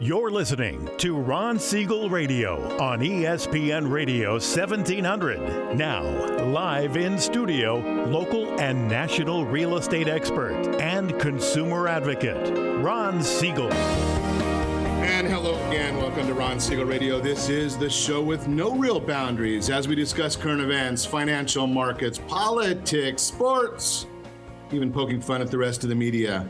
You're listening to Ron Siegel Radio on ESPN Radio 1700. Now, live in studio, local and national real estate expert and consumer advocate, Ron Siegel. And hello again. Welcome to Ron Siegel Radio. This is the show with no real boundaries as we discuss current events, financial markets, politics, sports, even poking fun at the rest of the media.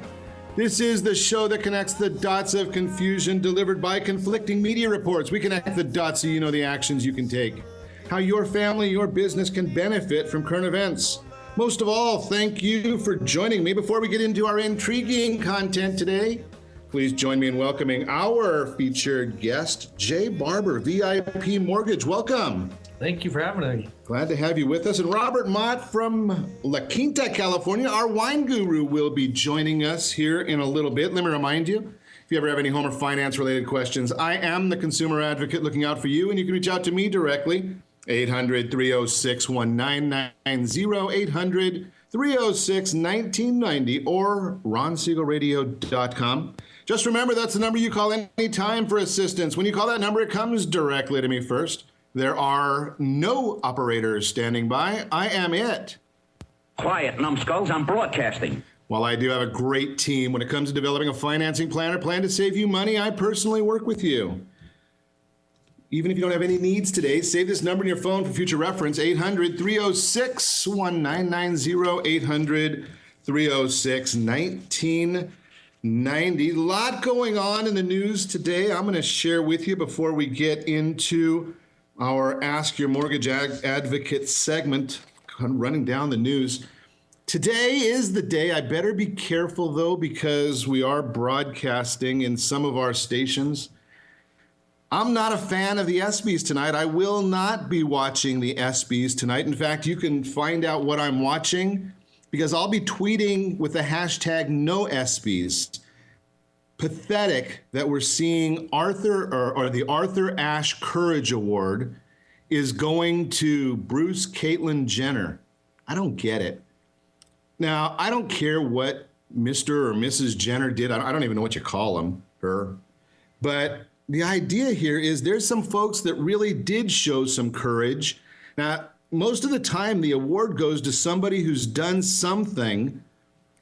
This is the show that connects the dots of confusion delivered by conflicting media reports. We connect the dots so you know the actions you can take, how your family, your business can benefit from current events. Most of all, thank you for joining me. Before we get into our intriguing content today, please join me in welcoming our featured guest, Jay Barbour, VIP Mortgage. Welcome. Thank you for having me. Glad to have you with us. And Robert Mott from La Quinta, California, our wine guru, will be joining us here in a little bit. Let me remind you, if you ever have any home or finance-related questions, I am the consumer advocate looking out for you, and you can reach out to me directly, 800-306-1990, 800-306-1990, or ronsiegelradio.com. Just remember, that's the number you call anytime for assistance. When you call that number, it comes directly to me first. There are no operators standing by. I am it. Quiet, numbskulls. I'm broadcasting. While I do have a great team when it comes to developing a financing plan or plan to save you money, I personally work with you. Even if you don't have any needs today, save this number in your phone for future reference, 800-306-1990, 800-306-1990. A lot going on in the news today I'm going to share with you before we get into our Ask Your Mortgage Advocate segment, running down the news. Today is the day. I better be careful, though, because we are broadcasting in some of our stations. I'm not a fan of the ESPYs tonight. I will not be watching the ESPYs tonight. In fact, you can find out what I'm watching because I'll be tweeting with the hashtag #NoESPYs. Pathetic that we're seeing the Arthur Ashe Courage Award is going to Bruce Caitlyn Jenner. I don't get it. Now, I don't care what Mr. or Mrs. Jenner did. I don't even know what you call her. But the idea here is there's some folks that really did show some courage. Now, most of the time, the award goes to somebody who's done something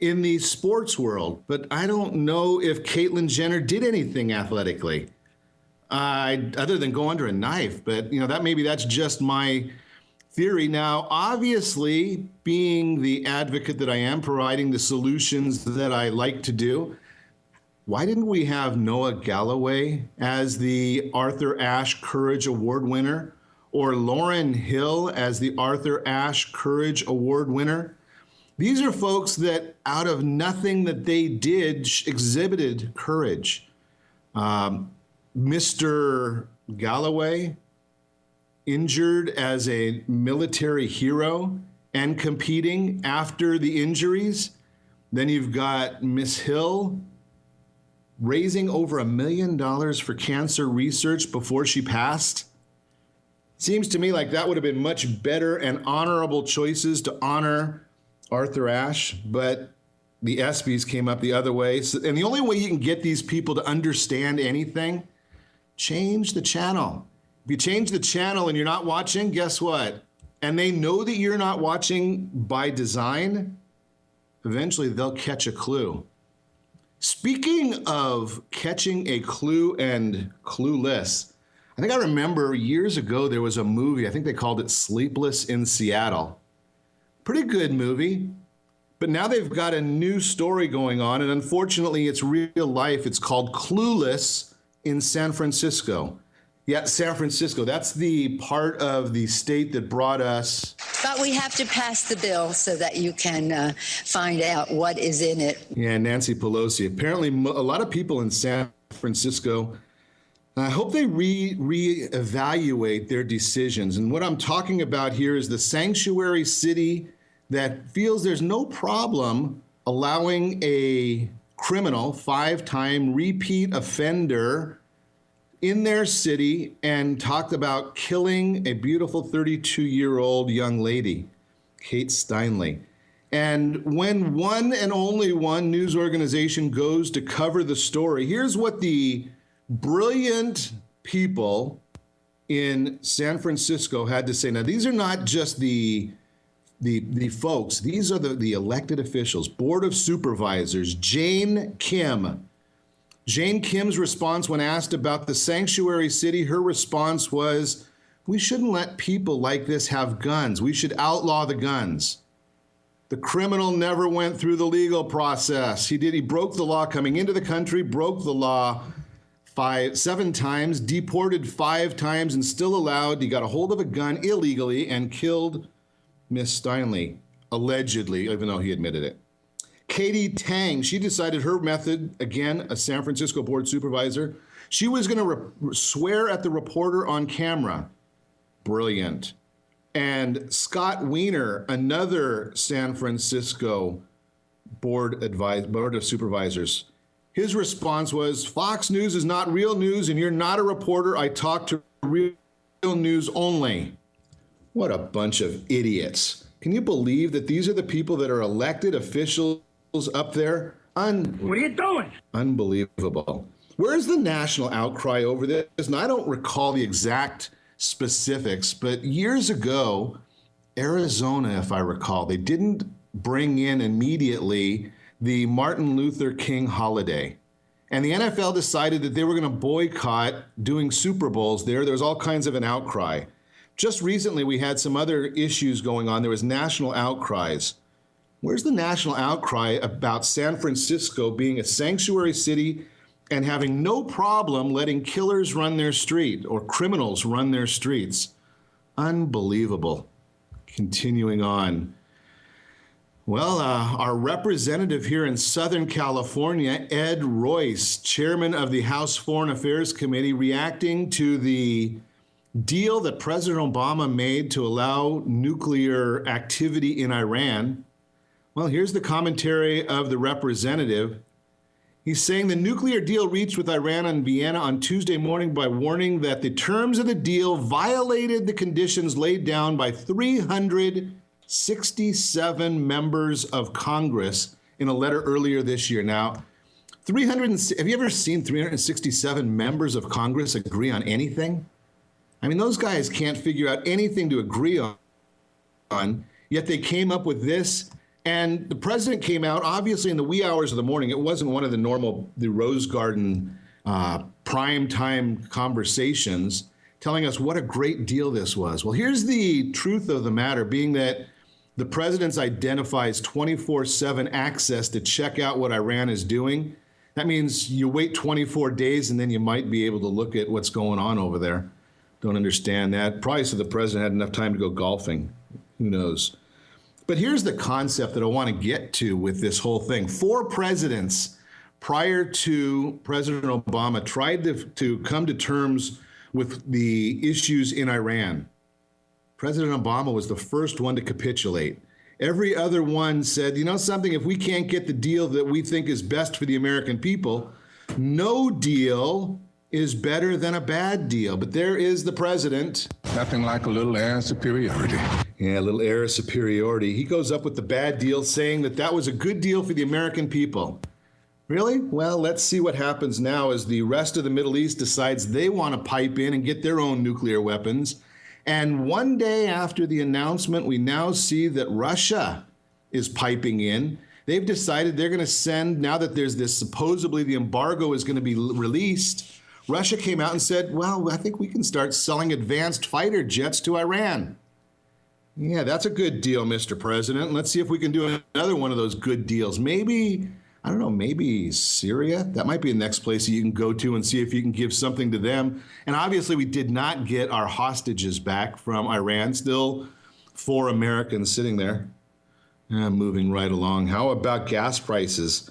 in the sports world, but I don't know if Caitlyn Jenner did anything athletically, other than go under a knife. But that's just my theory. Now, obviously, being the advocate that I am, providing the solutions that I like to do, why didn't we have Noah Galloway as the Arthur Ashe Courage Award winner, or Lauryn Hill as the Arthur Ashe Courage Award winner? These are folks that out of nothing that they did exhibited courage. Mr. Galloway, injured as a military hero and competing after the injuries. Then you've got Miss Hill raising over $1 million for cancer research before she passed. Seems to me like that would have been much better and honorable choices to honor Arthur Ashe, but the ESPYs came up the other way. And the only way you can get these people to understand anything, change the channel. If you change the channel and you're not watching, guess what? And they know that you're not watching by design, eventually they'll catch a clue. Speaking of catching a clue and clueless, I think I remember years ago there was a movie, I think they called it Sleepless in Seattle. Pretty good movie, but now they've got a new story going on, and unfortunately it's real life. It's called Clueless in San Francisco. Yeah, San Francisco, that's the part of the state that brought us. But we have to pass the bill so that you can find out what is in it. Yeah, Nancy Pelosi. Apparently a lot of people in San Francisco, I hope they reevaluate their decisions. And what I'm talking about here is the sanctuary city that feels there's no problem allowing a criminal, 5-time repeat offender in their city, and talked about killing a beautiful 32-year-old young lady, Kate Steinle. And when one and only one news organization goes to cover the story, here's what the brilliant people in San Francisco had to say, now these are not just the folks, these are the elected officials, Board of Supervisors, Jane Kim. Jane Kim's response when asked about the sanctuary city, her response was, we shouldn't let people like this have guns. We should outlaw the guns. The criminal never went through the legal process. He broke the law coming into the country, broke the law 7 times, deported 5 times, and still allowed, he got a hold of a gun illegally and killed Miss Steinle, allegedly, even though he admitted it. Katie Tang, she decided her method, again, a San Francisco board supervisor, she was going to swear at the reporter on camera. Brilliant. And Scott Wiener, another San Francisco board of supervisors, his response was, Fox News is not real news and you're not a reporter. I talk to real news only. What a bunch of idiots. Can you believe that these are the people that are elected officials up there? What are you doing? Unbelievable. Where's the national outcry over this? And I don't recall the exact specifics, but years ago, Arizona, if I recall, they didn't bring in immediately the Martin Luther King holiday. And the NFL decided that they were going to boycott doing Super Bowls there. There was all kinds of an outcry. Just recently, we had some other issues going on. There was national outcries. Where's the national outcry about San Francisco being a sanctuary city and having no problem letting killers run their street or criminals run their streets? Unbelievable. Continuing on. Well, our representative here in Southern California, Ed Royce, chairman of the House Foreign Affairs Committee, reacting to the deal that President Obama made to allow nuclear activity in Iran. Well, here's the commentary of the representative. He's saying the nuclear deal reached with Iran and Vienna on Tuesday morning by warning that the terms of the deal violated the conditions laid down by 367 members of Congress in a letter earlier this year. Now, have you ever seen 367 members of Congress agree on anything? I mean, those guys can't figure out anything to agree on, yet they came up with this. And the president came out, obviously, in the wee hours of the morning. It wasn't one of the Rose Garden prime time conversations, telling us what a great deal this was. Well, here's the truth of the matter, being that the president identifies 24/7 access to check out what Iran is doing. That means you wait 24 days and then you might be able to look at what's going on over there. Don't understand that. Probably so the president had enough time to go golfing. Who knows? But here's the concept that I want to get to with this whole thing. 4 presidents prior to President Obama tried to come to terms with the issues in Iran. President Obama was the first one to capitulate. Every other one said, you know something, if we can't get the deal that we think is best for the American people, no deal is better than a bad deal. But there is the president. Nothing like a little air of superiority. Yeah, a little air of superiority. He goes up with the bad deal, saying that was a good deal for the American people. Really? Well, let's see what happens now as the rest of the Middle East decides they want to pipe in and get their own nuclear weapons. And one day after the announcement, we now see that Russia is piping in. They've decided they're going to send, now that there's this, supposedly the embargo is going to be released, Russia came out and said, well, I think we can start selling advanced fighter jets to Iran. Yeah, that's a good deal, Mr. President. Let's see if we can do another one of those good deals. Maybe, I don't know, maybe Syria? That might be the next place you can go to and see if you can give something to them. And obviously, we did not get our hostages back from Iran. Still 4 Americans sitting there. Moving right along. How about gas prices?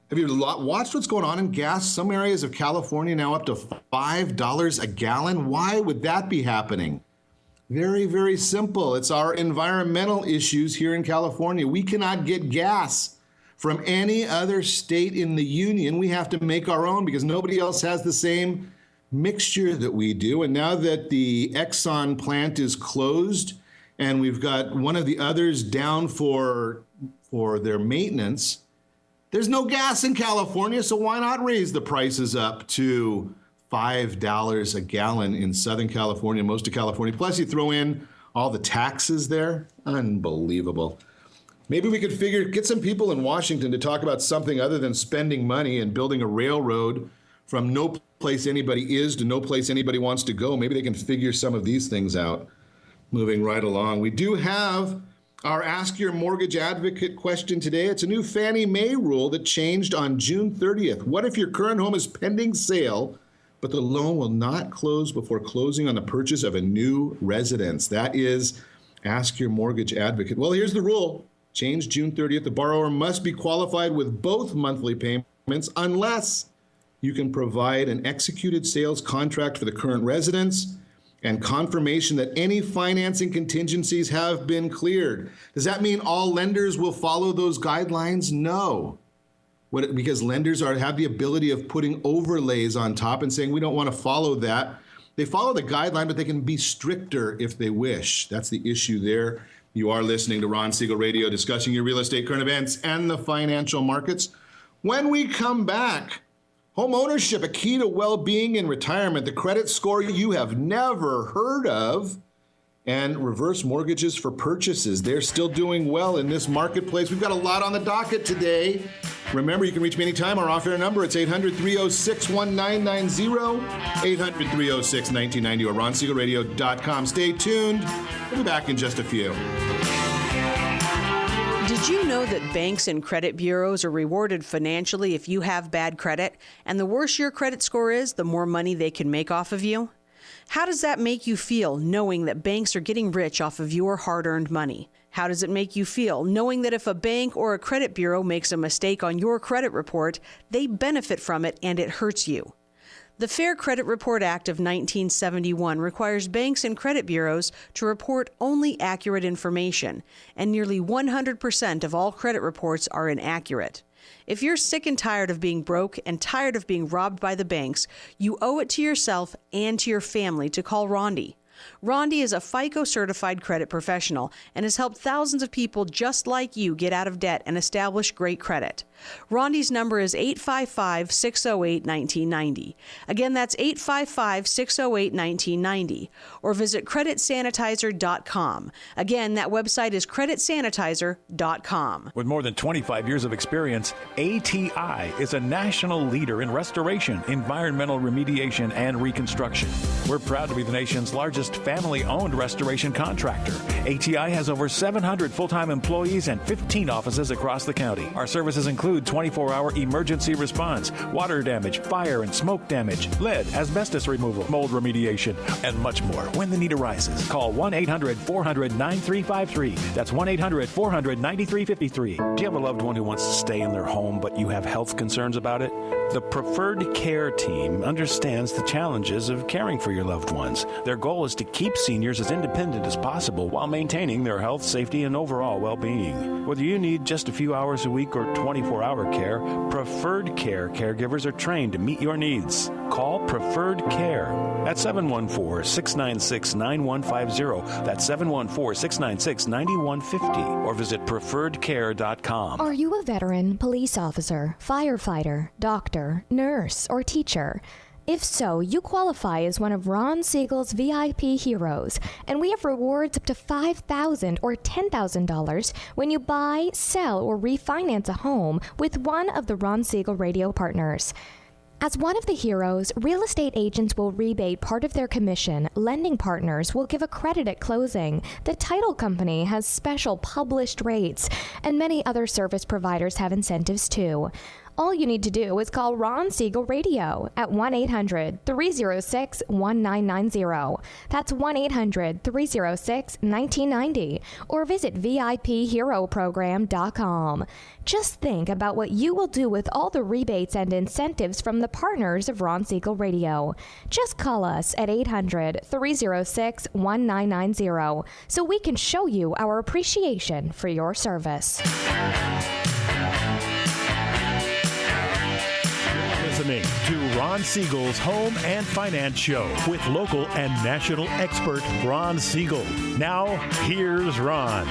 Have you watched what's going on in gas? Some areas of California now up to $5 a gallon. Why would that be happening? Very, very simple. It's our environmental issues here in California. We cannot get gas from any other state in the union. We have to make our own because nobody else has the same mixture that we do. And now that the Exxon plant is closed and we've got one of the others down for their maintenance, there's no gas in California, so why not raise the prices up to $5 a gallon in Southern California, most of California. Plus you throw in all the taxes there. Unbelievable. Maybe we could get some people in Washington to talk about something other than spending money and building a railroad from no place anybody is to no place anybody wants to go. Maybe they can figure some of these things out. Moving right along. We do have our Ask Your Mortgage Advocate question today. It's a new Fannie Mae rule that changed on June 30th. What if your current home is pending sale, but the loan will not close before closing on the purchase of a new residence? That is Ask Your Mortgage Advocate. Well, here's the rule. Changed June 30th. The borrower must be qualified with both monthly payments unless you can provide an executed sales contract for the current residence and confirmation that any financing contingencies have been cleared. Does that mean all lenders will follow those guidelines? No. Because lenders have the ability of putting overlays on top and saying, we don't want to follow that. They follow the guideline, but they can be stricter if they wish. That's the issue there. You are listening to Ron Siegel Radio, discussing your real estate, current events, and the financial markets. When we come back, home ownership, a key to well-being in retirement, the credit score you have never heard of, and reverse mortgages for purchases. They're still doing well in this marketplace. We've got a lot on the docket today. Remember, you can reach me anytime. Our off-air number, it's 800-306-1990, 800-306-1990, or ronsiegelradio.com. Stay tuned. We'll be back in just a few. Did you know that banks and credit bureaus are rewarded financially if you have bad credit? And the worse your credit score is, the more money they can make off of you? How does that make you feel, knowing that banks are getting rich off of your hard-earned money? How does it make you feel, knowing that if a bank or a credit bureau makes a mistake on your credit report, they benefit from it and it hurts you? The Fair Credit Report Act of 1971 requires banks and credit bureaus to report only accurate information, and nearly 100% of all credit reports are inaccurate. If you're sick and tired of being broke and tired of being robbed by the banks, you owe it to yourself and to your family to call Rondi. Rondi is a FICO-certified credit professional and has helped thousands of people just like you get out of debt and establish great credit. Rondi's number is 855-608-1990. Again, that's 855-608-1990. Or visit creditsanitizer.com. Again, that website is creditsanitizer.com. With more than 25 years of experience, ATI is a national leader in restoration, environmental remediation, and reconstruction. We're proud to be the nation's largest family-owned restoration contractor. ATI has over 700 full-time employees and 15 offices across the county. Our services include 24-hour emergency response, water damage, fire and smoke damage, lead, asbestos removal, mold remediation, and much more when the need arises. Call 1-800-400-9353. That's 1-800-400-9353. Do you have a loved one who wants to stay in their home, but you have health concerns about it? The Preferred Care team understands the challenges of caring for your loved ones. Their goal is to keep seniors as independent as possible while maintaining their health, safety, and overall well-being. Whether you need just a few hours a week or 24-hour care, Preferred Care caregivers are trained to meet your needs. Call Preferred Care at 714-696-9150. That's 714-696-9150. Or visit preferredcare.com. Are you a veteran, police officer, firefighter, doctor, nurse, or teacher? If so, you qualify as one of Ron Siegel's VIP heroes, and we have rewards up to $5,000 or $10,000 when you buy, sell, or refinance a home with one of the Ron Siegel Radio partners. As one of the heroes, real estate agents will rebate part of their commission, lending partners will give a credit at closing, the title company has special published rates, and many other service providers have incentives too. All you need to do is call Ron Siegel Radio at 1-800-306-1990. That's 1-800-306-1990. Or visit VIPHeroProgram.com. Just think about what you will do with all the rebates and incentives from the partners of Ron Siegel Radio. Just call us at 800-306-1990 so we can show you our appreciation for your service. Listening to Ron Siegel's Home and Finance Show with local and national expert Ron Siegel. Now, here's Ron.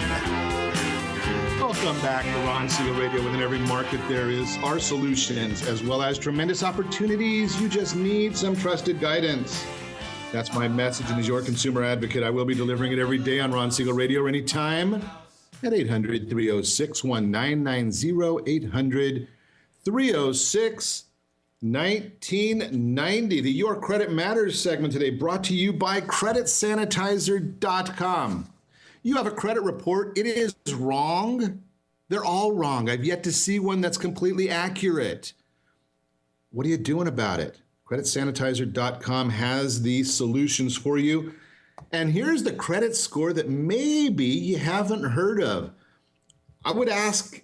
Welcome back to Ron Siegel Radio. Within every market, there is our solutions, as well as tremendous opportunities. You just need some trusted guidance. That's my message, and as your consumer advocate, I will be delivering it every day on Ron Siegel Radio or anytime at 800-306-1990, 800-306-1990. The Your Credit Matters segment today brought to you by CreditSanitizer.com. You have a credit report. It is wrong. They're all wrong. I've yet to see one that's completely accurate. What are you doing about it? CreditSanitizer.com has the solutions for you. And here's the credit score that maybe you haven't heard of. I would ask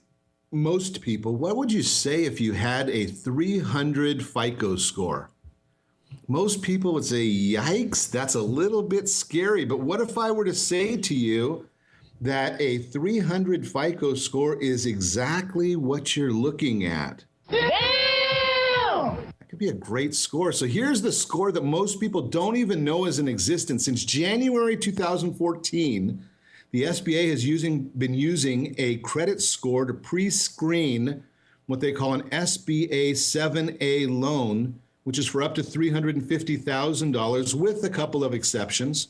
most people, what would you say if you had a 300 FICO score? Most people would say, yikes, that's a little bit scary. But what if I were to say to you that a 300 FICO score is exactly what you're looking at? Damn! That could be a great score. So here's the score that most people don't even know is in existence. Since January 2014, the SBA has been using a credit score to pre-screen what they call an SBA 7A loan, which is for up to $350,000 with a couple of exceptions.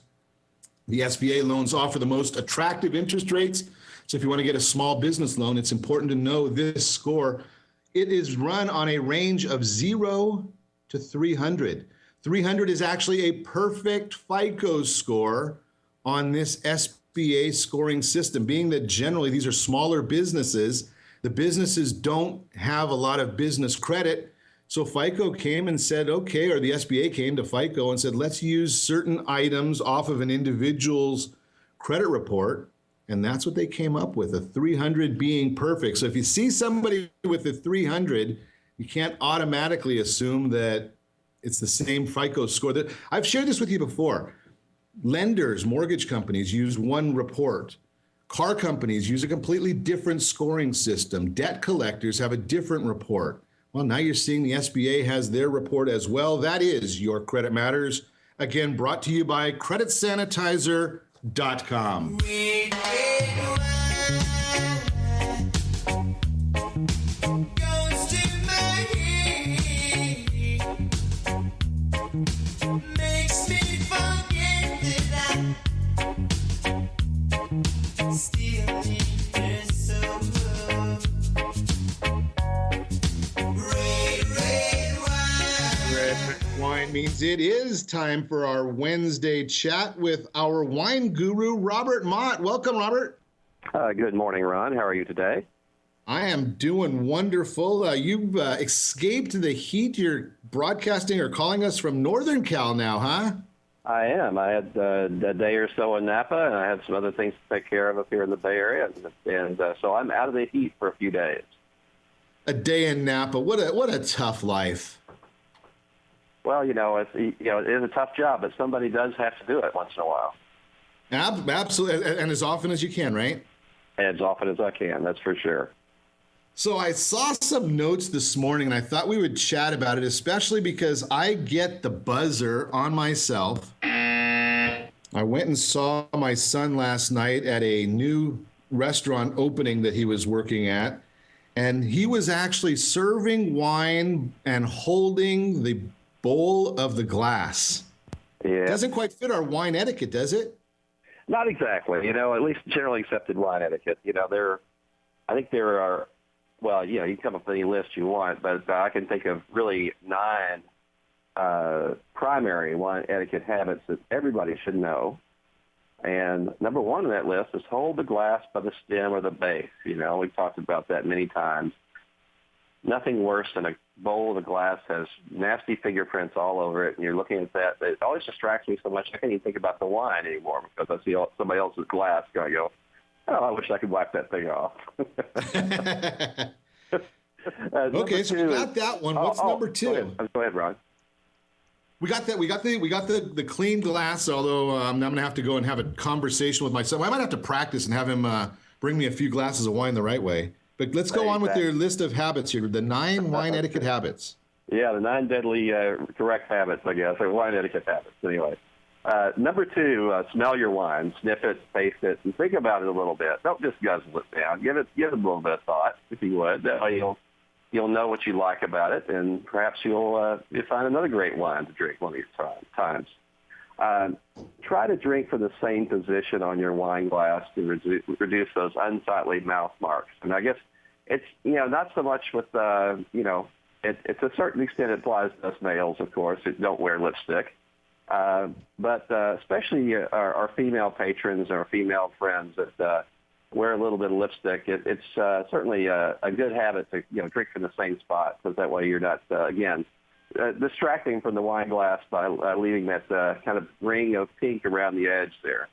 The SBA loans offer the most attractive interest rates. So if you want to get a small business loan, it's important to know this score. It is run on a range of 0 to 300. 300 is actually a perfect FICO score on this SBA scoring system, being that generally these are smaller businesses. The businesses don't have a lot of business credit. So FICO came and said, okay, or the SBA came to FICO and said, let's use certain items off of an individual's credit report. And that's what they came up with, a 300 being perfect. So if you see somebody with a 300, you can't automatically assume that it's the same FICO score. I've shared this with you before. Lenders, mortgage companies use one report. Car companies use a completely different scoring system. Debt collectors have a different report. Well, now you're seeing the SBA has their report as well. That is Your Credit Matters. Again, brought to you by CreditSanitizer.com. Means it is time for our Wednesday chat with our wine guru, Robert Mott. Welcome, Robert. Good morning, Ron. How are you today? I am doing wonderful. You've escaped the heat. You're broadcasting or calling us from Northern Cal now, huh? I am. I had a day or so in Napa, and I had some other things to take care of up here in the Bay Area, and so I'm out of the heat for a few days. A day in Napa. What a tough life. Well, it is a tough job, but somebody does have to do it once in a while. Absolutely, and as often as you can, right? As often as I can, that's for sure. So I saw some notes this morning, and I thought we would chat about it, especially because I get the buzzer on myself. I went and saw my son last night at a new restaurant opening that he was working at, and he was actually serving wine and holding the bowl of the glass. Yeah. Doesn't quite fit our wine etiquette, does it? Not exactly. At least generally accepted wine etiquette. I think there are, well, you can come up with any list you want, but I can think of really 9 primary wine etiquette habits that everybody should know. And number 1 on that list is hold the glass by the stem or the base. We've talked about that many times. Nothing worse than a bowl of glass has nasty fingerprints all over it, and you're looking at that. It always distracts me so much I can't even think about the wine anymore because I see somebody else's glass going, I go, oh, I wish I could wipe that thing off. Okay, so we got that one. What's number 2? Go ahead, Ron. We got that. We got the clean glass. Although I'm going to have to go and have a conversation with my son. I might have to practice and have him bring me a few glasses of wine the right way. But let's go on with your list of habits here. The 9 wine etiquette habits. Yeah, the 9 deadly correct habits, I guess, or wine etiquette habits. Anyway, Number 2, smell your wine, sniff it, taste it, and think about it a little bit. Don't just guzzle it down. Give it a little bit of thought, if you would. That way you'll know what you like about it, and perhaps you'll find another great wine to drink one of these times. Try to drink from the same position on your wine glass to reduce those unsightly mouth marks. And I guess it's, not so much with, it's to a certain extent it applies to us males, of course, that don't wear lipstick. But especially our female patrons or female friends that wear a little bit of lipstick, it's certainly a good habit to drink from the same spot, because that way you're not, distracting from the wine glass by leaving that kind of ring of pink around the edge there.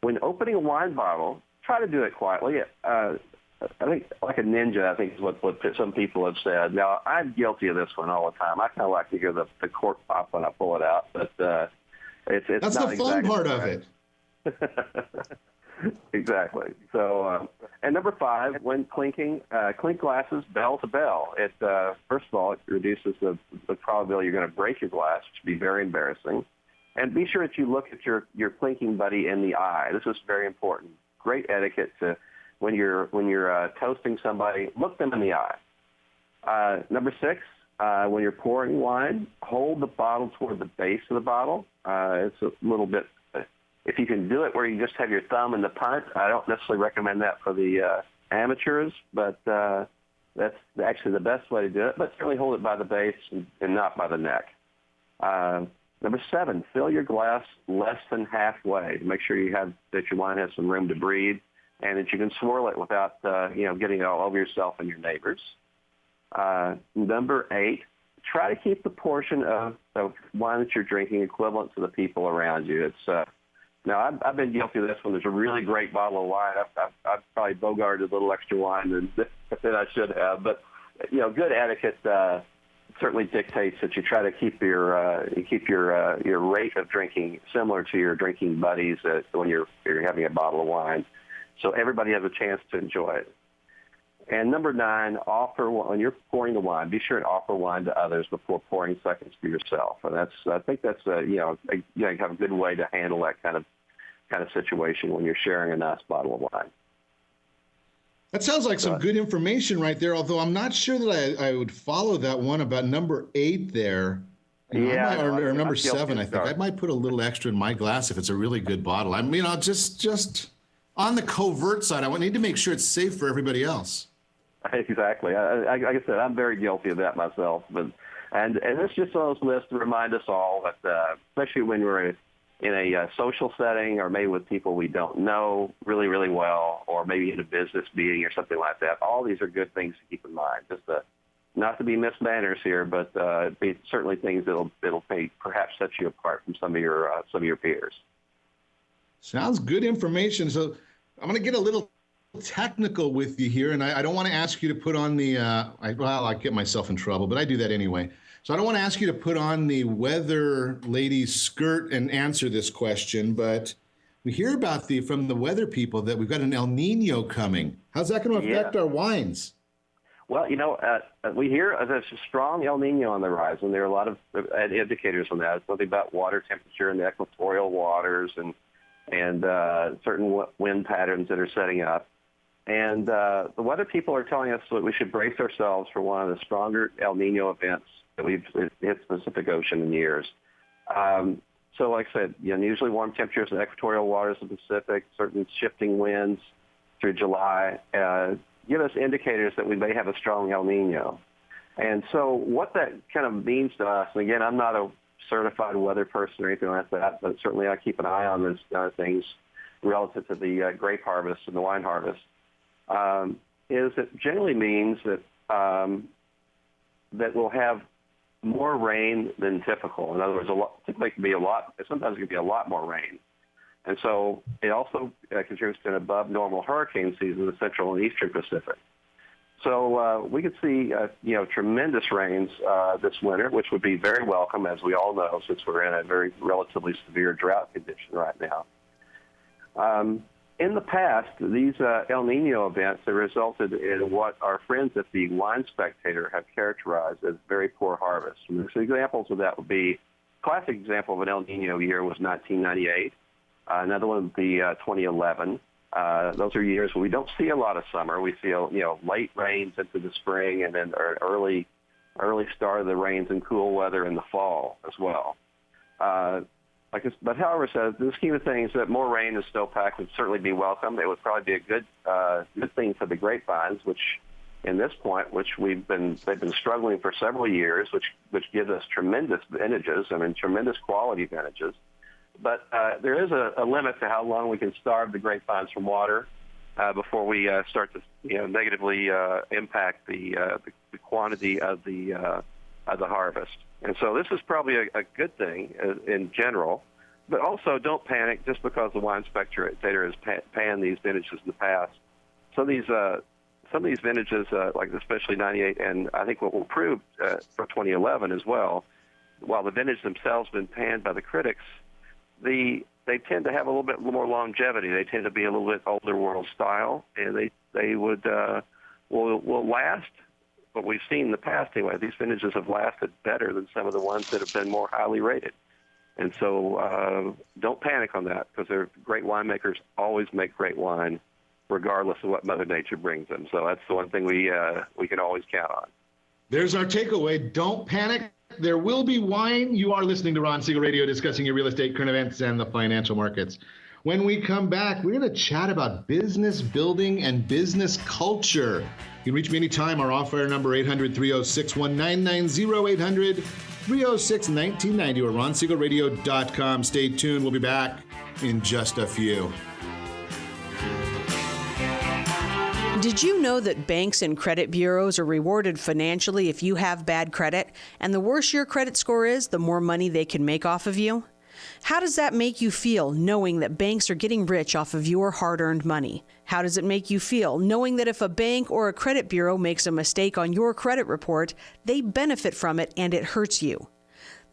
When opening a wine bottle, try to do it quietly. I think like a ninja, I think is what some people have said. Now, I'm guilty of this one all the time. I kind of like to hear the cork pop when I pull it out, but it's that's not the fun exactly part of it. Exactly. So, and number 5, when clinking, clink glasses bell to bell. It first of all, it reduces the probability you're going to break your glass, which would be very embarrassing. And be sure that you look at your clinking buddy in the eye. This is very important. Great etiquette to when you're toasting somebody, look them in the eye. Number 6, when you're pouring wine, hold the bottle toward the base of the bottle. It's a little bit. If you can do it where you just have your thumb in the punt, I don't necessarily recommend that for the amateurs, but that's actually the best way to do it. But certainly hold it by the base and not by the neck. Number 7, fill your glass less than halfway. Make sure that your wine has some room to breathe, and that you can swirl it without getting it all over yourself and your neighbors. Number 8, try to keep the portion of wine that you're drinking equivalent to the people around you. It's now I've been guilty of this when there's a really great bottle of wine. I've probably bogarted a little extra wine than I should have, but good etiquette certainly dictates that you try to keep your rate of drinking similar to your drinking buddies when you're having a bottle of wine, so everybody has a chance to enjoy it. And number 9, when you're pouring the wine, be sure to offer wine to others before pouring seconds for yourself. And I think that's you have a good way to handle that kind of situation when you're sharing a nice bottle of wine. That sounds like some good information right there, although I'm not sure that I would follow that one about number 8 there. Or number 7, I think. I might put a little extra in my glass if it's a really good bottle. I mean, just on the covert side, I need to make sure it's safe for everybody else. Exactly. Like I said, I'm very guilty of that myself. And it's just one of those lists to remind us all that, especially when we're in a social setting or maybe with people we don't know really, really well, or maybe in a business meeting or something like that, all these are good things to keep in mind. Just not to be manners here, but certainly things that'll perhaps set you apart from some of your peers. Sounds good information. So I'm going to get a little technical with you here, and I don't want to ask you to put on the, I get myself in trouble, but I do that anyway. So I don't want to ask you to put on the weather lady's skirt and answer this question, but we hear about from the weather people that we've got an El Nino coming. How's that going to affect our wines? Well, we hear there's a strong El Nino on the rise, and there are a lot of indicators on that. It's something about water temperature in the equatorial waters and certain wind patterns that are setting up. And the weather people are telling us that we should brace ourselves for one of the stronger El Nino events that we've hit the Pacific Ocean in years. So like I said, usually warm temperatures in the equatorial waters of the Pacific, certain shifting winds through July, give us indicators that we may have a strong El Nino. And so what that kind of means to us, and again, I'm not a certified weather person or anything like that, but certainly I keep an eye on those things relative to the grape harvest and the wine harvest, is it generally means that that we'll have more rain than typical. In other words, sometimes it can be a lot more rain. And so it also contributes to an above normal hurricane season in the central and eastern Pacific. So we could see, tremendous rains this winter, which would be very welcome, as we all know, since we're in a very relatively severe drought condition right now. In the past, these El Nino events have resulted in what our friends at the Wine Spectator have characterized as very poor harvests. And some examples of that would be classic example of an El Nino year was 1998. Another one would be 2011. Those are years where we don't see a lot of summer. We see late rains into the spring, and then early start of the rains and cool weather in the fall as well. But however, so the scheme of things, that more rain and snowpack would certainly be welcome. It would probably be a good thing for the grapevines, which in this point, which they've been struggling for several years, which gives us tremendous vintages. I mean, tremendous quality vintages. But there is a limit to how long we can starve the grapevines from water before we start to negatively impact the quantity of the harvest. And so this is probably a good thing in general. But also, don't panic just because the wine spectator has panned these vintages in the past. Some of these vintages, like especially 98, and I think what will prove for 2011 as well, while the vintage themselves have been panned by the critics, they tend to have a little bit more longevity. They tend to be a little bit older world style, and they will last. But we've seen in the past anyway, these vintages have lasted better than some of the ones that have been more highly rated. And so don't panic on that, because great winemakers always make great wine regardless of what Mother Nature brings them. So that's the one thing we can always count on. There's our takeaway. Don't panic. There will be wine. You are listening to Ron Siegel Radio, discussing your real estate, current events, and the financial markets. When we come back, we're going to chat about business building and business culture. You can reach me anytime. Our off-air number, 800-306-1990, 800-306-1990, or ronsiegelradio.com. Stay tuned. We'll be back in just a few. Did you know that banks and credit bureaus are rewarded financially if you have bad credit? And the worse your credit score is, the more money they can make off of you? How does that make you feel, knowing that banks are getting rich off of your hard-earned money? How does it make you feel, knowing that if a bank or a credit bureau makes a mistake on your credit report, they benefit from it and it hurts you?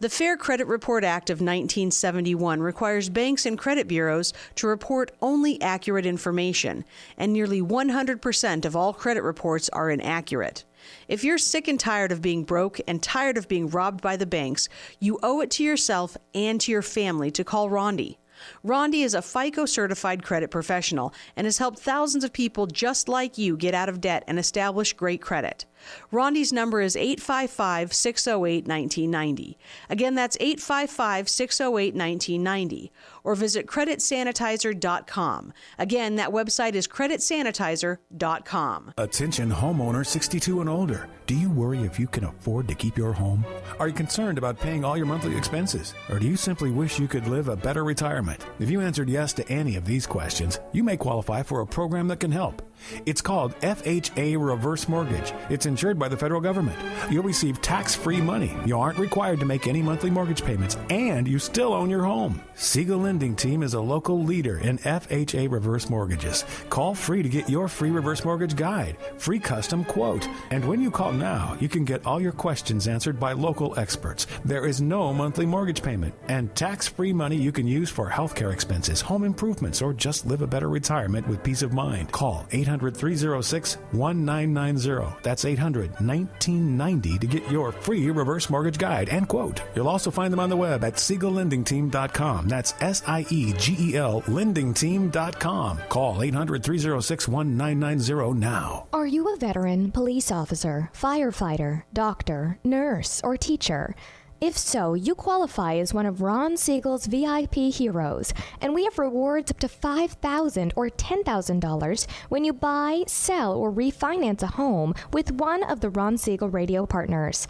The Fair Credit Report Act of 1971 requires banks and credit bureaus to report only accurate information, and nearly 100% of all credit reports are inaccurate. If you're sick and tired of being broke and tired of being robbed by the banks, you owe it to yourself and to your family to call Rondi. Rondi is a FICO-certified credit professional and has helped thousands of people just like you get out of debt and establish great credit. Rondi's number is 855-608-1990. Again, that's 855-608-1990. Or visit creditsanitizer.com. Again, that website is creditsanitizer.com. Attention homeowner 62 and older. Do you worry if you can afford to keep your home? Are you concerned about paying all your monthly expenses? Or do you simply wish you could live a better retirement? If you answered yes to any of these questions, you may qualify for a program that can help. It's called FHA Reverse Mortgage. It's insured by the federal government. You'll receive tax-free money. You aren't required to make any monthly mortgage payments, and you still own your home. Siegel Lending Team is a local leader in FHA reverse mortgages. Call free to get your free reverse mortgage guide, free custom quote. And when you call now, you can get all your questions answered by local experts. There is no monthly mortgage payment, and tax-free money you can use for healthcare expenses, home improvements, or just live a better retirement with peace of mind. Call 800-306-1990. That's 800-1990 to get your free reverse mortgage guide and quote. You'll also find them on the web at SiegelLendingTeam.com. That's SIEGEL LendingTeam.com. Call 800-306-1990 now. Are you a veteran, police officer, firefighter, doctor, nurse, or teacher? If so, you qualify as one of Ron Siegel's VIP heroes, and we have rewards up to $5,000 or $10,000 when you buy, sell, or refinance a home with one of the Ron Siegel Radio partners.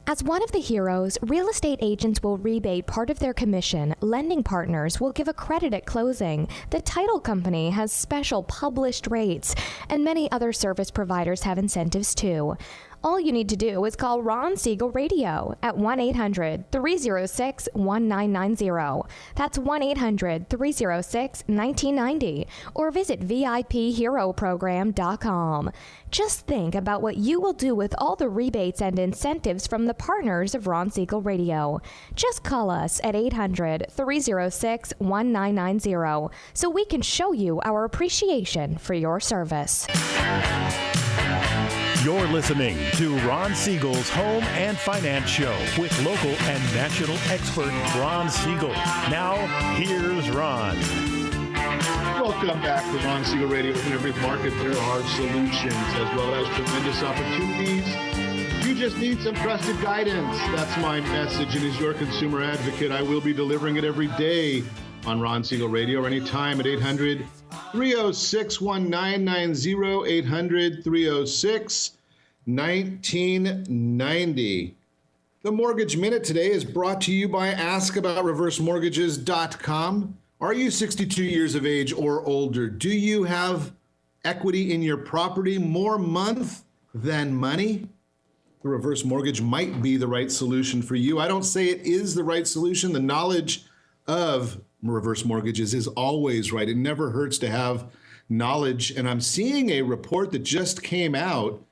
As one of the heroes, real estate agents will rebate part of their commission, lending partners will give a credit at closing, the title company has special published rates, and many other service providers have incentives too. All you need to do is call Ron Siegel Radio at 1-800-306-1990. That's 1-800-306-1990. Or visit VIPHeroProgram.com. Just think about what you will do with all the rebates and incentives from the partners of Ron Siegel Radio. Just call us at 800-306-1990 so we can show you our appreciation for your service. You're listening to Ron Siegel's Home and Finance Show with local and national expert Ron Siegel. Now, here's Ron. Welcome back to Ron Siegel Radio. In every market, there are solutions as well as tremendous opportunities. You just need some trusted guidance. That's my message. And as your consumer advocate, I will be delivering it every day on Ron Siegel Radio or anytime at 800-306-1990, 800-306-1990. The Mortgage Minute today is brought to you by AskAboutReverseMortgages.com. Are you 62 years of age or older? Do you have equity in your property, more month than money? The reverse mortgage might be the right solution for you. I don't say it is the right solution. The knowledge of reverse mortgages is always right. It never hurts to have knowledge. And I'm seeing a report that just came out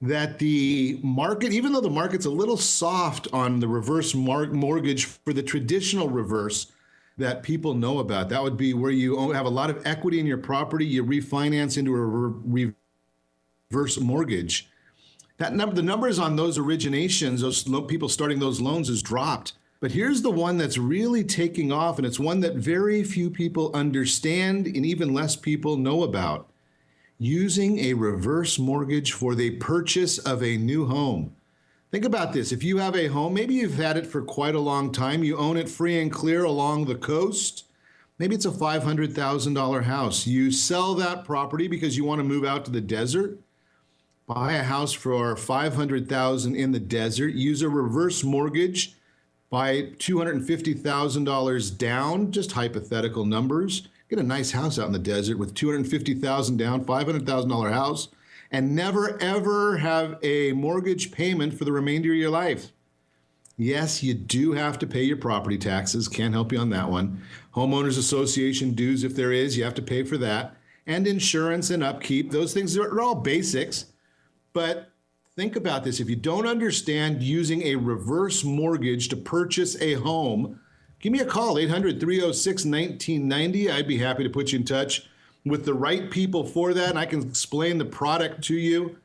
that the market, even though the market's a little soft on the reverse mortgage for the traditional reverse that people know about, that would be where you have a lot of equity in your property, you refinance into a reverse mortgage. The numbers on those originations, those people starting those loans, has dropped. But here's the one that's really taking off, and it's one that very few people understand and even less people know about. Using a reverse mortgage for the purchase of a new home. Think about this. If you have a home, maybe you've had it for quite a long time. You own it free and clear along the coast. Maybe it's a $500,000 house. You sell that property because you want to move out to the desert. Buy a house for $500,000 in the desert. Use a reverse mortgage. Buy $250,000 down, just hypothetical numbers. Get a nice house out in the desert with $250,000 down, $500,000 house, and never ever have a mortgage payment for the remainder of your life. Yes, you do have to pay your property taxes. Can't help you on that one. Homeowners Association dues, if there is, you have to pay for that. And insurance and upkeep. Those things are all basics. But think about this. If you don't understand using a reverse mortgage to purchase a home, give me a call, 800-306-1990. I'd be happy to put you in touch with the right people for that, and I can explain the product to you.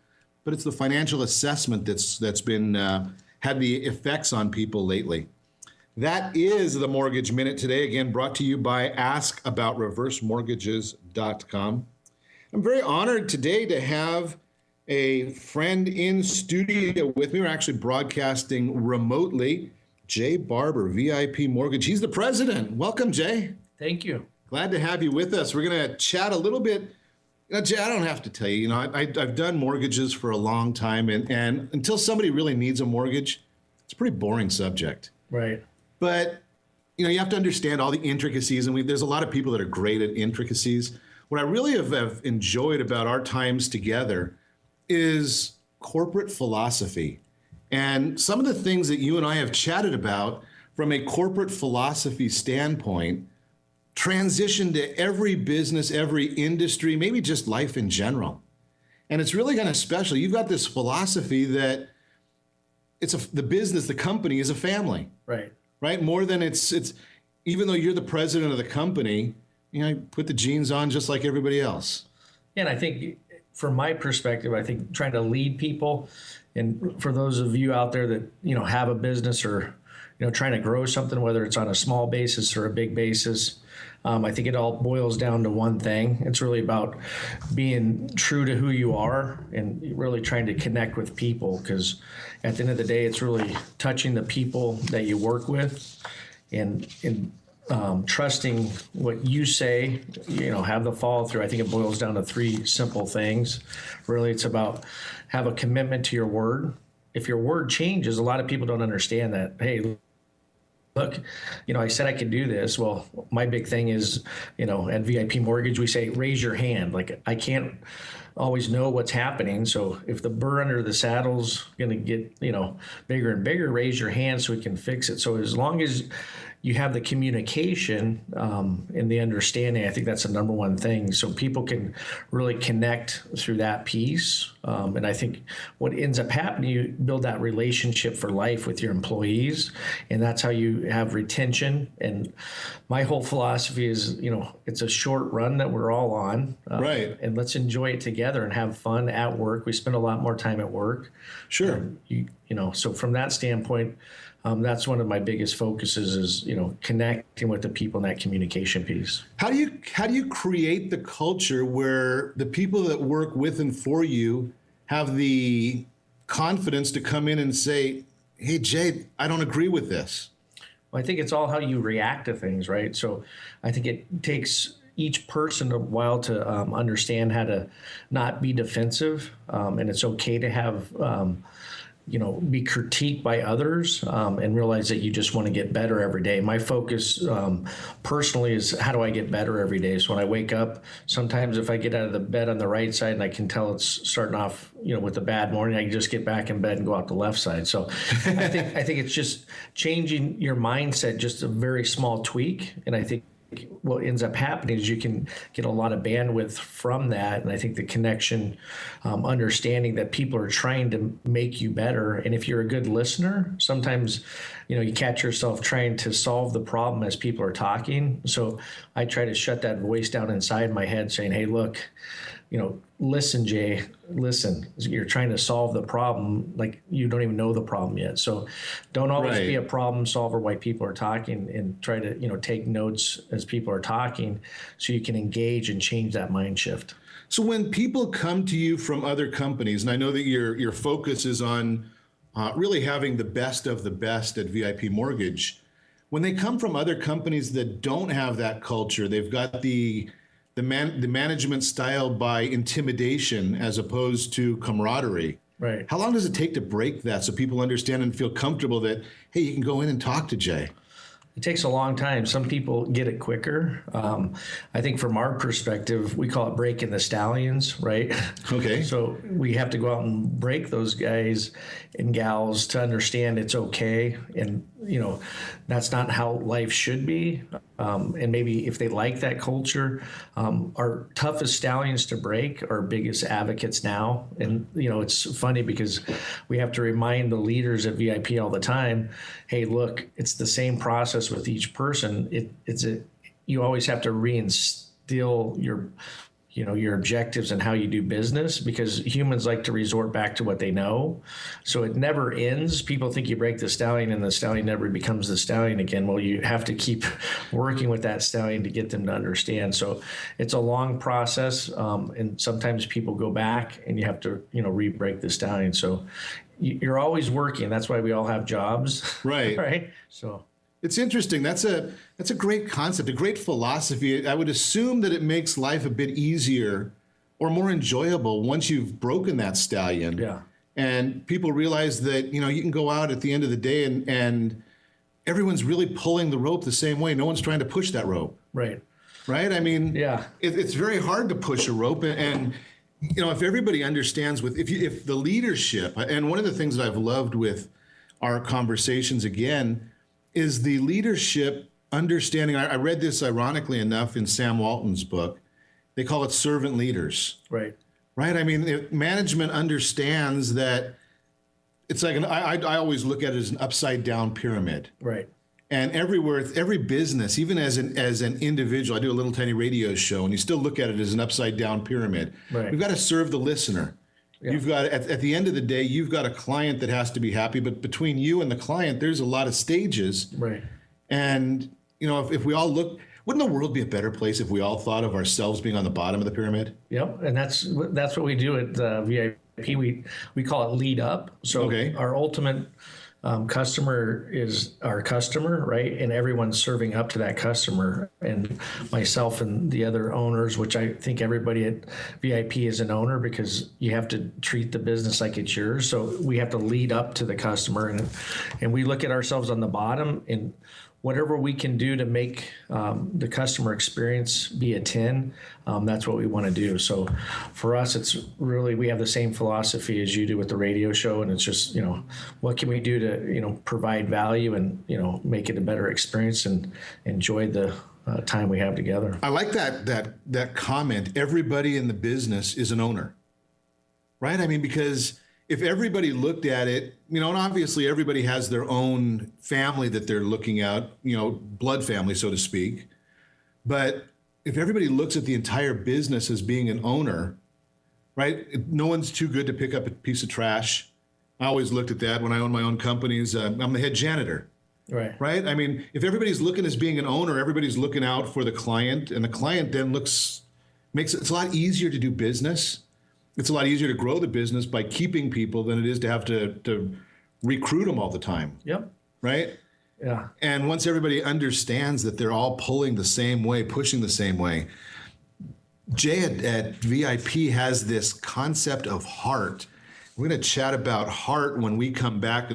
But it's the financial assessment that's been had the effects on people lately. That is the Mortgage Minute today, again brought to you by AskAboutReverseMortgages.com. I'm very honored today to have a friend in studio with me. We're actually broadcasting remotely. Jay Barbour, VIP Mortgage. He's the president. Welcome, Jay. Thank you. Glad to have you with us. We're going to chat a little bit. Jay, I don't have to tell you, I've done mortgages for a long time, and until somebody really needs a mortgage, it's a pretty boring subject. Right. But, you have to understand all the intricacies, and there's a lot of people that are great at intricacies. What I really have enjoyed about our times together is corporate philosophy. And some of the things that you and I have chatted about from a corporate philosophy standpoint transition to every business, every industry, maybe just life in general. And it's really kind of special. You've got this philosophy that the business, the company is a family. Right. Right? More than it's even though you're the president of the company, put the jeans on just like everybody else. Yeah, and I think from my perspective, I think trying to lead people, and for those of you out there that, have a business or, trying to grow something, whether it's on a small basis or a big basis, I think it all boils down to one thing. It's really about being true to who you are and really trying to connect with people, because at the end of the day, it's really touching the people that you work with and trusting what you say, have the follow through. I think it boils down to three simple things. Really, it's about have a commitment to your word. If your word changes, a lot of people don't understand that. Hey, look, I said I could do this. Well, my big thing is, at VIP Mortgage, we say, raise your hand. Like, I can't always know what's happening. So if the burr under the saddle's going to get, bigger and bigger, raise your hand so we can fix it. So as long as you have the communication and the understanding. I think that's the number one thing. So people can really connect through that piece. And I think what ends up happening, you build that relationship for life with your employees, and that's how you have retention. And my whole philosophy is, it's a short run that we're all on. Right. And let's enjoy it together and have fun at work. We spend a lot more time at work. Sure. So from that standpoint, that's one of my biggest focuses is, connecting with the people in that communication piece. How do you create the culture where the people that work with and for you have the confidence to come in and say, hey, Jay, I don't agree with this? Well, I think it's all how you react to things, right? So I think it takes each person a while to understand how to not be defensive, and it's okay to have be critiqued by others, and realize that you just want to get better every day. My focus personally is how do I get better every day? So when I wake up, sometimes if I get out of the bed on the right side and I can tell it's starting off, with a bad morning, I can just get back in bed and go out the left side. So I think it's just changing your mindset, just a very small tweak. And I think what ends up happening is you can get a lot of bandwidth from that. And I think the connection, understanding that people are trying to make you better. And if you're a good listener, sometimes, you catch yourself trying to solve the problem as people are talking. So I try to shut that voice down inside my head saying, hey, look, listen, Jay, listen, you're trying to solve the problem. Like you don't even know the problem yet. So don't always be a problem solver while people are talking, and try to, take notes as people are talking so you can engage and change that mind shift. So when people come to you from other companies, and I know that your focus is on really having the best of the best at VIP Mortgage, when they come from other companies that don't have that culture, they've got the management style by intimidation as opposed to camaraderie. Right. How long does it take to break that so people understand and feel comfortable that, hey, you can go in and talk to Jay? It takes a long time. Some people get it quicker. I think from our perspective, we call it breaking the stallions, right? Okay. So we have to go out and break those guys and gals to understand it's okay. And, that's not how life should be. And maybe if they like that culture, our toughest stallions to break are biggest advocates now. And, it's funny because we have to remind the leaders at VIP all the time, hey, look, it's the same process with each person. You always have to reinstill your objectives and how you do business, because humans like to resort back to what they know. So it never ends. People think you break the stallion and the stallion never becomes the stallion again. Well, you have to keep working with that stallion to get them to understand. So it's a long process. And sometimes people go back and you have to, re-break the stallion. So you're always working. That's why we all have jobs. Right. Right. So it's interesting. That's a great concept, a great philosophy. I would assume that it makes life a bit easier or more enjoyable once you've broken that stallion. Yeah. And people realize that, you can go out at the end of the day and everyone's really pulling the rope the same way. No one's trying to push that rope. Right. Right? I mean, yeah. It's very hard to push a rope. And if everybody understands if the leadership, and one of the things that I've loved with our conversations again, is the leadership understanding. I read this ironically enough in Sam Walton's book. They call it servant leaders. Right. Right. I mean, if management understands that it's like I always look at it as an upside down pyramid. Right. And every business, even as an individual, I do a little tiny radio show, and you still look at it as an upside down pyramid. Right. We've got to serve the listener. Yeah. You've got at the end of the day, you've got a client that has to be happy, but between you and the client, there's a lot of stages. Right. And if we all look, wouldn't the world be a better place if we all thought of ourselves being on the bottom of the pyramid? Yep, and that's what we do at VIP. We call it lead up. So our ultimate customer is our customer, right? And everyone's serving up to that customer. And myself and the other owners, which I think everybody at VIP is an owner, because you have to treat the business like it's yours. So we have to lead up to the customer, and we look at ourselves on the bottom, and whatever we can do to make the customer experience be a 10, that's what we want to do. So for us, it's really, we have the same philosophy as you do with the radio show. And it's just, what can we do to, provide value and, make it a better experience and enjoy the time we have together. I like that comment. Everybody in the business is an owner, right? I mean, because if everybody looked at it, and obviously everybody has their own family that they're looking at, blood family, so to speak. But if everybody looks at the entire business as being an owner, right? No one's too good to pick up a piece of trash. I always looked at that when I owned my own companies. I'm the head janitor. Right. I mean, if everybody's looking as being an owner, everybody's looking out for the client, and the client then makes it's a lot easier to do business. It's a lot easier to grow the business by keeping people than it is to have to recruit them all the time. Yep. Right? Yeah. And once everybody understands that they're all pulling the same way, pushing the same way, Jay at VIP has this concept of heart. We're going to chat about heart when we come back.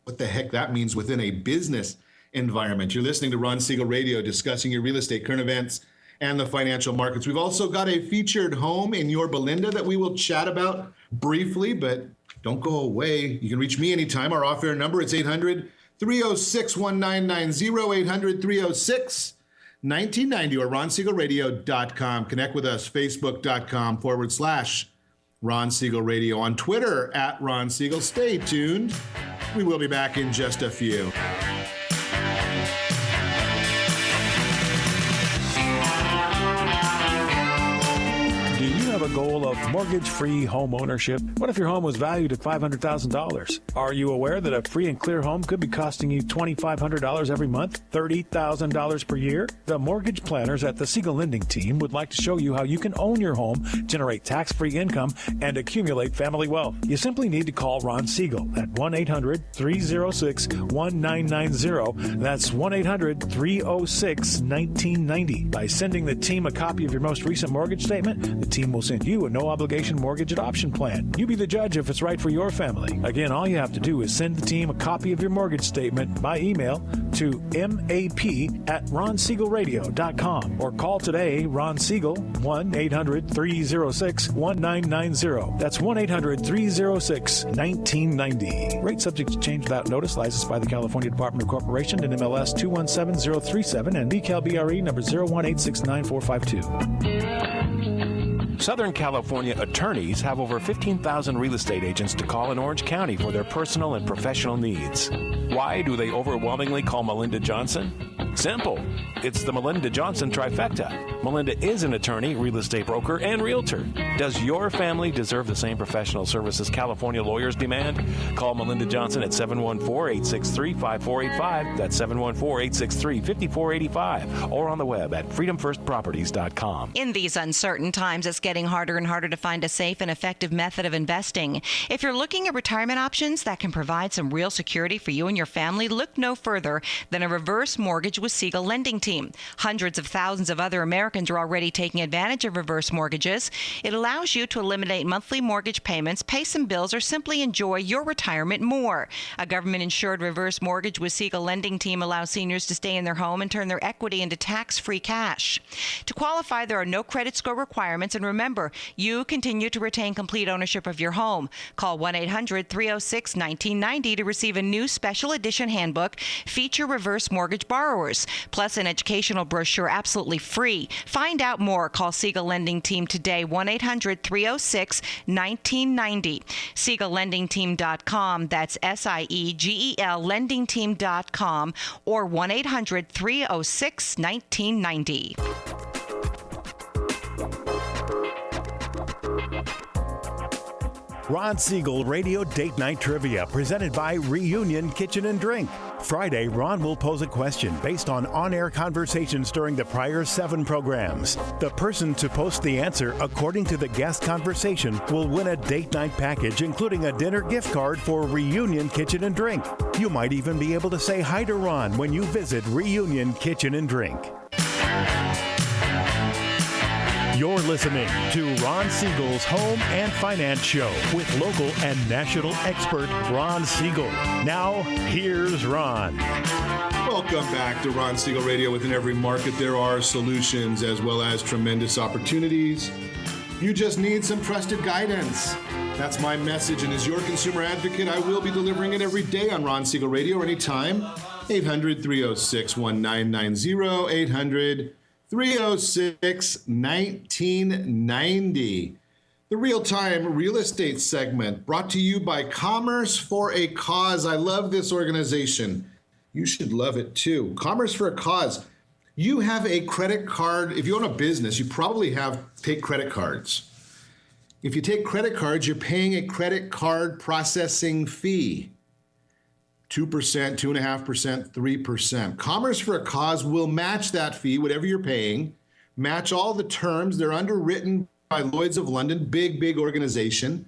What the heck that means within a business environment. You're listening to Ron Siegel Radio, discussing your real estate, current events, and the financial markets. We've also got a featured home in Yorba Linda that we will chat about briefly, but don't go away. You can reach me anytime. Our off-air number, it's 800-306-1990, 800-306-1990, or ronsiegelradio.com. Connect with us, facebook.com/Ron Siegel Radio. On Twitter, @Ron Siegel. Stay tuned. We will be back in just a few. Do you have a goal of mortgage-free home ownership? What if your home was valued at $500,000? Are you aware that a free and clear home could be costing you $2,500 every month, $30,000 per year? The mortgage planners at the Siegel Lending Team would like to show you how you can own your home, generate tax-free income, and accumulate family wealth. You simply need to call Ron Siegel at 1-800-306-1990. That's 1-800-306-1990. By sending the team a copy of your most recent mortgage statement, the team will send you a no-obligation mortgage adoption plan. You be the judge if it's right for your family. Again, all you have to do is send the team a copy of your mortgage statement by email to map@ronsiegelradio.com or call today Ron Siegel, 1-800-306-1990. That's 1-800-306-1990. Rate subject to change without notice. Licensed by the California Department of Corporation and MLS 217037 and BCAL-BRE number 018694452. Southern California attorneys have over 15,000 real estate agents to call in Orange County for their personal and professional needs. Why do they overwhelmingly call Melinda Johnson? Simple. It's the Melinda Johnson trifecta. Melinda is an attorney, real estate broker, and realtor. Does your family deserve the same professional services California lawyers demand? Call Melinda Johnson at 714-863-5485. That's 714-863-5485. Or on the web at freedomfirstproperties.com. In these uncertain times, it's getting harder and harder to find a safe and effective method of investing. If you're looking at retirement options that can provide some real security for you and your family, look no further than a reverse mortgage with Siegel Lending Team. Hundreds of thousands of other Americans are already taking advantage of reverse mortgages. It allows you to eliminate monthly mortgage payments, pay some bills, or simply enjoy your retirement more. A government-insured reverse mortgage with Siegel Lending Team allows seniors to stay in their home and turn their equity into tax-free cash. To qualify, there are no credit score requirements, and remember, you continue to retain complete ownership of your home. Call 1-800-306-1990 to receive a new special edition handbook, Feature Reverse Mortgage Borrowers, plus an educational brochure absolutely free. Find out more. Call Siegel Lending Team today, 1-800-306-1990. SiegelLendingTeam.com. That's SIEGEL LendingTeam.com or 1-800-306-1990. Ron Siegel Radio Date Night Trivia, presented by Reunion Kitchen and Drink. Friday, Ron will pose a question based on-air conversations during the prior 7 programs. The person to post the answer according to the guest conversation will win a date night package, including a dinner gift card for Reunion Kitchen and Drink. You might even be able to say hi to Ron when you visit Reunion Kitchen and Drink. You're listening to Ron Siegel's Home and Finance Show with local and national expert Ron Siegel. Now, here's Ron. Welcome back to Ron Siegel Radio. Within every market, there are solutions as well as tremendous opportunities. You just need some trusted guidance. That's my message, and as your consumer advocate, I will be delivering it every day on Ron Siegel Radio anytime. 800-306-1990, 800-306-1990. The real-time real estate segment brought to you by Commerce for a Cause. I love this organization. You should love it too. Commerce for a Cause. You have a credit card. If you own a business, you probably take credit cards. If you take credit cards, you're paying a credit card processing fee. 2%, 2.5%, 3%. Commerce for a Cause will match that fee, whatever you're paying, match all the terms. They're underwritten by Lloyd's of London, big organization.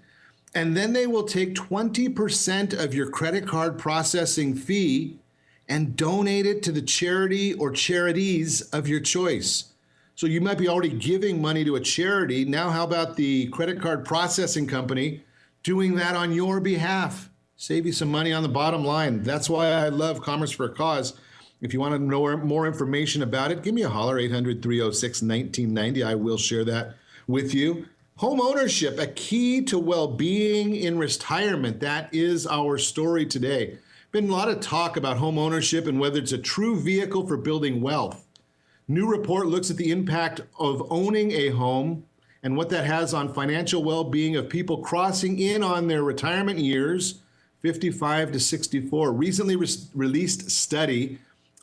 And then they will take 20% of your credit card processing fee and donate it to the charity or charities of your choice. So you might be already giving money to a charity. Now, how about the credit card processing company doing that on your behalf? Save you some money on the bottom line. That's why I love Commerce for a Cause. If you want to know more information about it, give me a holler, 800-306-1990. I will share that with you. Home ownership, a key to well-being in retirement. That is our story today. Been a lot of talk about home ownership and whether it's a true vehicle for building wealth. New report looks at the impact of owning a home and what that has on financial well-being of people crossing in on their retirement years, 55 to 64. Recently released study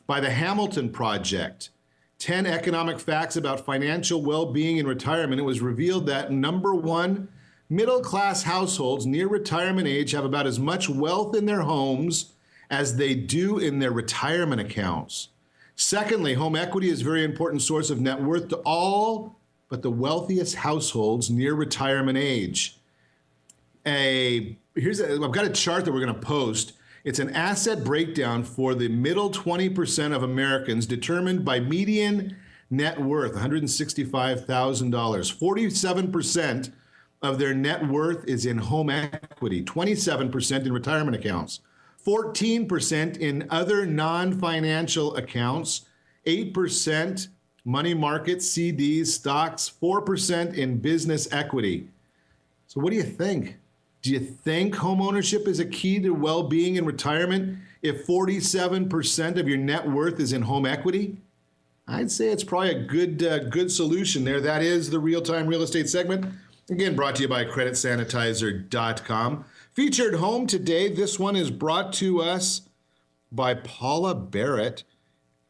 by the Hamilton Project, 10 economic facts about financial well-being in retirement. It was revealed that, number one, middle-class households near retirement age have about as much wealth in their homes as they do in their retirement accounts. Secondly, home equity is a very important source of net worth to all but the wealthiest households near retirement age. I've got a chart that we're going to post. It's an asset breakdown for the middle 20% of Americans determined by median net worth, $165,000. 47% of their net worth is in home equity, 27% in retirement accounts, 14% in other non-financial accounts, 8% money market, CDs, stocks, 4% in business equity. So what do you think? Do you think home ownership is a key to well-being in retirement if 47% of your net worth is in home equity? I'd say it's probably a good solution there. That is the real-time real estate segment. Again, brought to you by creditsanitizer.com. Featured home today. This one is brought to us by Paula Barrett.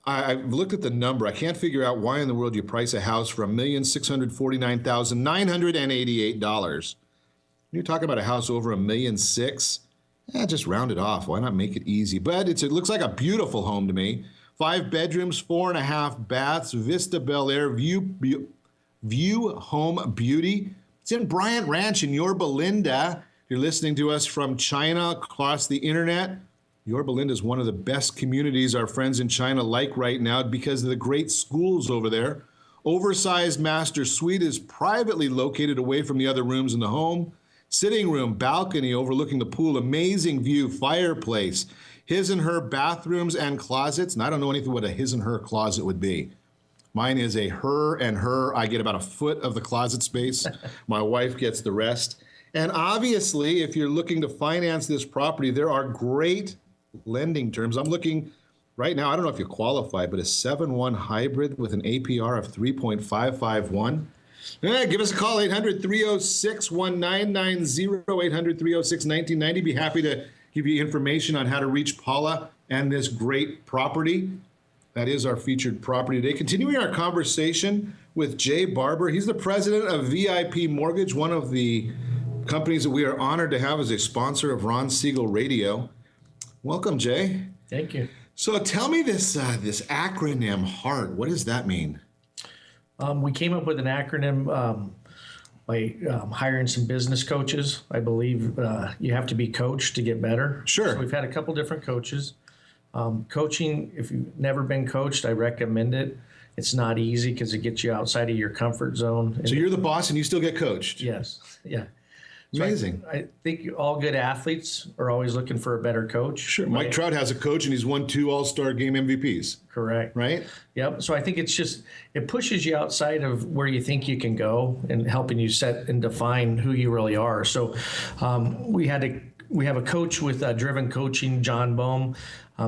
I've looked at the number. I can't figure out why in the world you price a house for $1,649,988. You're talking about a house over $1.6 million. Just round it off. Why not make it easy? But it looks like a beautiful home to me. 5 bedrooms, 4.5 baths, Vista Bel Air, View Home Beauty. It's in Bryant Ranch in Yorba Linda. If you're listening to us from China across the internet, Yorba Linda is one of the best communities our friends in China like right now because of the great schools over there. Oversized master suite is privately located away from the other rooms in the home. Sitting room, balcony overlooking the pool, amazing view, fireplace, his and her bathrooms and closets. And I don't know anything what a his and her closet would be. Mine is a her and her. I get about a foot of the closet space. My wife gets the rest. And obviously, if you're looking to finance this property, there are great lending terms. I'm looking right now, I don't know if you qualify, but a 7-1 hybrid with an APR of 3.551. Give us a call, 800-306-1990, 800-306-1990. Be happy to give you information on how to reach Paula and this great property. That is our featured property today. Continuing our conversation with Jay Barbour. He's the president of VIP Mortgage, one of the companies that we are honored to have as a sponsor of Ron Siegel Radio. Welcome, Jay. Thank you. So tell me this acronym, HEART. What does that mean? We came up with an acronym by hiring some business coaches. I believe you have to be coached to get better. Sure. So we've had a couple different coaches. Coaching, if you've never been coached, I recommend it. It's not easy because it gets you outside of your comfort zone. So you're the boss and you still get coached? Yes. Yeah. Amazing. So I think all good athletes are always looking for a better coach. Sure. Mike Trout has a coach, and he's won 2 All-Star Game MVPs. Correct. Right? Yep. So I think it pushes you outside of where you think you can go and helping you set and define who you really are. So we have a coach with Driven Coaching, John Bohm.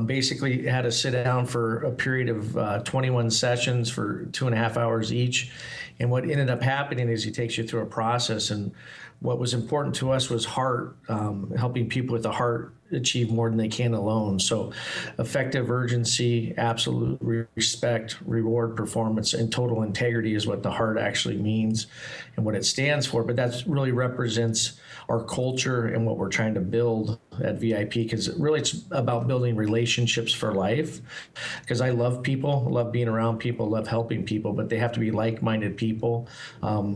Basically had to sit down for a period of 21 sessions for 2.5 hours each. And what ended up happening is he takes you through a process. And what was important to us was heart, helping people with the heart achieve more than they can alone. So effective urgency, absolute respect, reward, performance, and total integrity is what the heart actually means and what it stands for. But that really represents our culture and what we're trying to build at VIP, because really it's about building relationships for life. Because I love people, love being around people, love helping people, but they have to be like-minded people.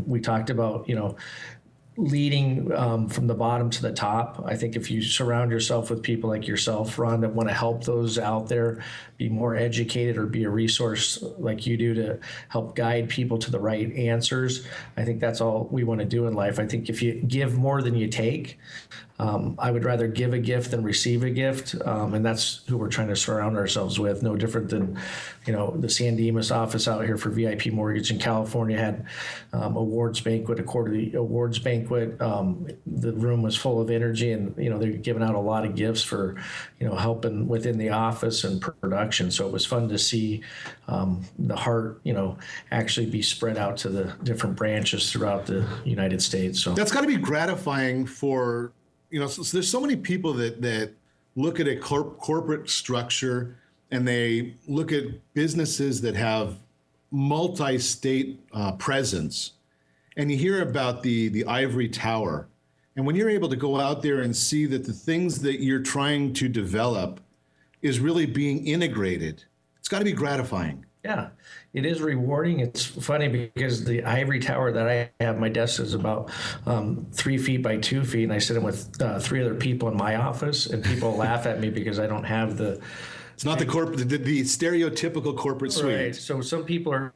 We talked about, leading from the bottom to the top. I think if you surround yourself with people like yourself, Ron, that want to help those out there be more educated or be a resource like you do to help guide people to the right answers, I think that's all we want to do in life. I think if you give more than you take, I would rather give a gift than receive a gift, and that's who we're trying to surround ourselves with. No different than, the San Dimas office out here for VIP Mortgage in California had awards banquet, a quarterly awards banquet. The room was full of energy, and they're giving out a lot of gifts for helping within the office and production. So it was fun to see the heart actually be spread out to the different branches throughout the United States. So that's got to be gratifying for. So there's so many people that look at a corporate structure, and they look at businesses that have multi-state presence, and you hear about the ivory tower. And when you're able to go out there and see that the things that you're trying to develop is really being integrated, it's got to be gratifying. Yeah, it is rewarding. It's funny because the ivory tower that I have, my desk is about 3 feet by 2 feet, and I sit in with 3 other people in my office, and people laugh at me because I don't have the. It's not the stereotypical corporate suite. Right. So some people are,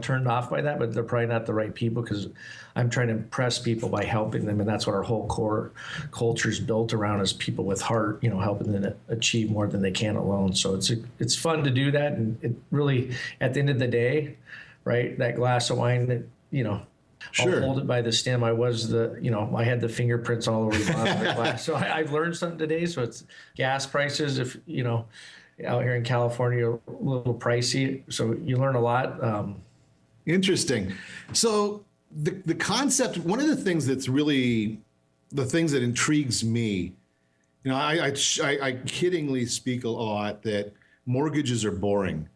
turned off by that, but they're probably not the right people, because I'm trying to impress people by helping them, and that's what our whole core culture is built around, is people with heart, helping them achieve more than they can alone. So it's fun to do that, and it really, at the end of the day, right, that glass of wine that Sure. I'll hold it by the stem. I was I had the fingerprints all over the bottom of the glass. So I've learned something today. So it's gas prices, if out here in California, a little pricey. So you learn a lot. Interesting. So the concept, one of the things that's really the things that intrigues me, I kiddingly speak a lot that mortgages are boring.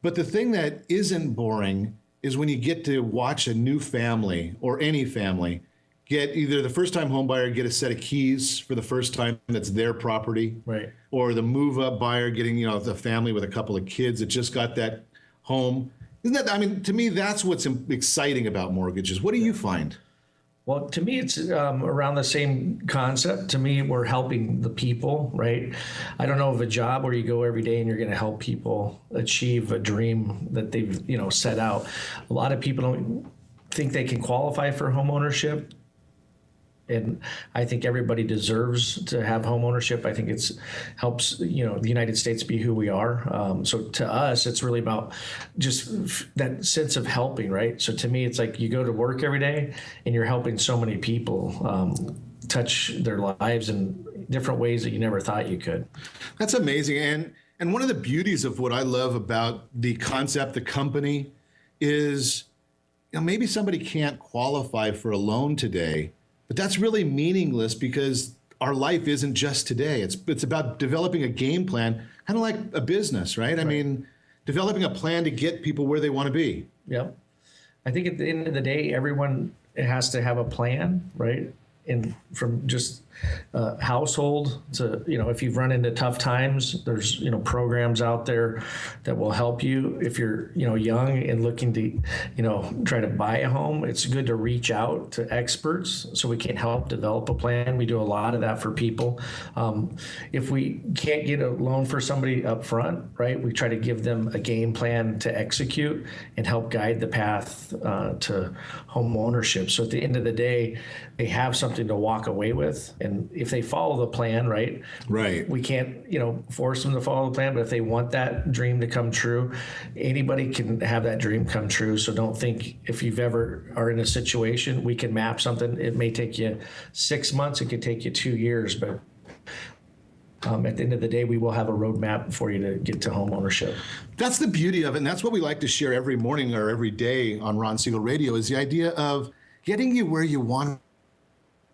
But the thing that isn't boring is when you get to watch a new family, or any family, get either the first-time home buyer get a set of keys for the first time that's their property, right? Or the move-up buyer getting, the family with a couple of kids that just got that home. Isn't that? To me, that's what's exciting about mortgages. What do you find? Well, to me, it's around the same concept. To me, we're helping the people, right? I don't know of a job where you go every day and you're going to help people achieve a dream that they've, set out. A lot of people don't think they can qualify for home ownership. And I think everybody deserves to have home ownership. I think it helps, the United States be who we are. So to us, it's really about just that sense of helping, right? So to me, it's like you go to work every day and you're helping so many people touch their lives in different ways that you never thought you could. That's amazing. And one of the beauties of what I love about the concept, the company, is maybe somebody can't qualify for a loan today, but that's really meaningless, because our life isn't just today. It's about developing a game plan, kind of like a business, right? I mean, developing a plan to get people where they want to be. Yep. I think at the end of the day, everyone has to have a plan, right? And from just household to, if you've run into tough times, there's, programs out there that will help you. If you're, young and looking to, try to buy a home, it's good to reach out to experts so we can help develop a plan. We do a lot of that for people. If we can't get a loan for somebody up front, right, we try to give them a game plan to execute and help guide the path to home ownership. So at the end of the day, they have something something to walk away with. And if they follow the plan, right? We can't, force them to follow the plan, but if they want that dream to come true, anybody can have that dream come true. So don't think if you've ever are in a situation, we can map something. It may take you 6 months. It could take you 2 years, but at the end of the day, we will have a roadmap for you to get to home ownership. That's the beauty of it, and that's what we like to share every morning or every day on Ron Siegel Radio, is the idea of getting you where you want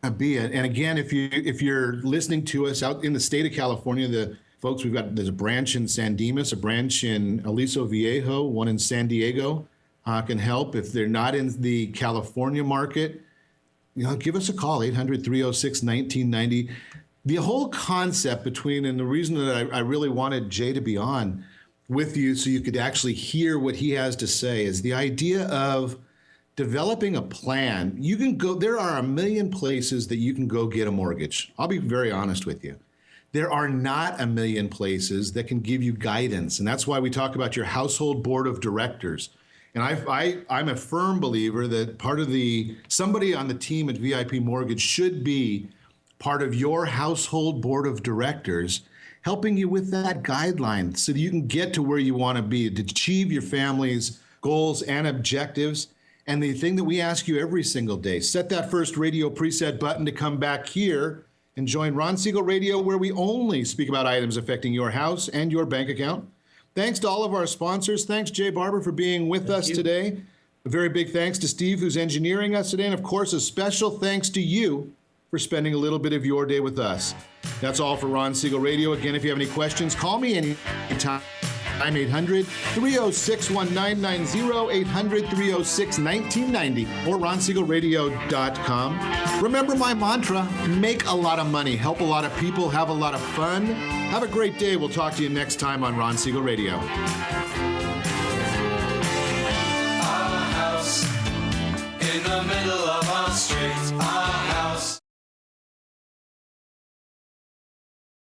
to be. And again, if you're listening to us out in the state of California, the folks, there's a branch in San Dimas, a branch in Aliso Viejo, one in San Diego can help. If they're not in the California market, give us a call, 800-306-1990. The whole concept and the reason that I really wanted Jay to be on with you so you could actually hear what he has to say is the idea of developing a plan. There are a million places that you can go get a mortgage. I'll be very honest with you. There are not a million places that can give you guidance. And that's why we talk about your household board of directors. And I'm a firm believer that somebody on the team at VIP Mortgage should be part of your household board of directors, helping you with that guideline so that you can get to where you want to be, to achieve your family's goals and objectives. And the thing that we ask you every single day, set that first radio preset button to come back here and join Ron Siegel Radio, where we only speak about items affecting your house and your bank account. Thanks to all of our sponsors. Thanks, Jay Barbour, for being with us today. A very big thanks to Steve, who's engineering us today. And of course, a special thanks to you for spending a little bit of your day with us. That's all for Ron Siegel Radio. Again, if you have any questions, call me anytime. I'm 800-306-1990, 800-306-1990, or ronsiegelradio.com. Remember my mantra, make a lot of money, help a lot of people, have a lot of fun. Have a great day. We'll talk to you next time on Ron Siegel Radio. Our house in the middle of our street.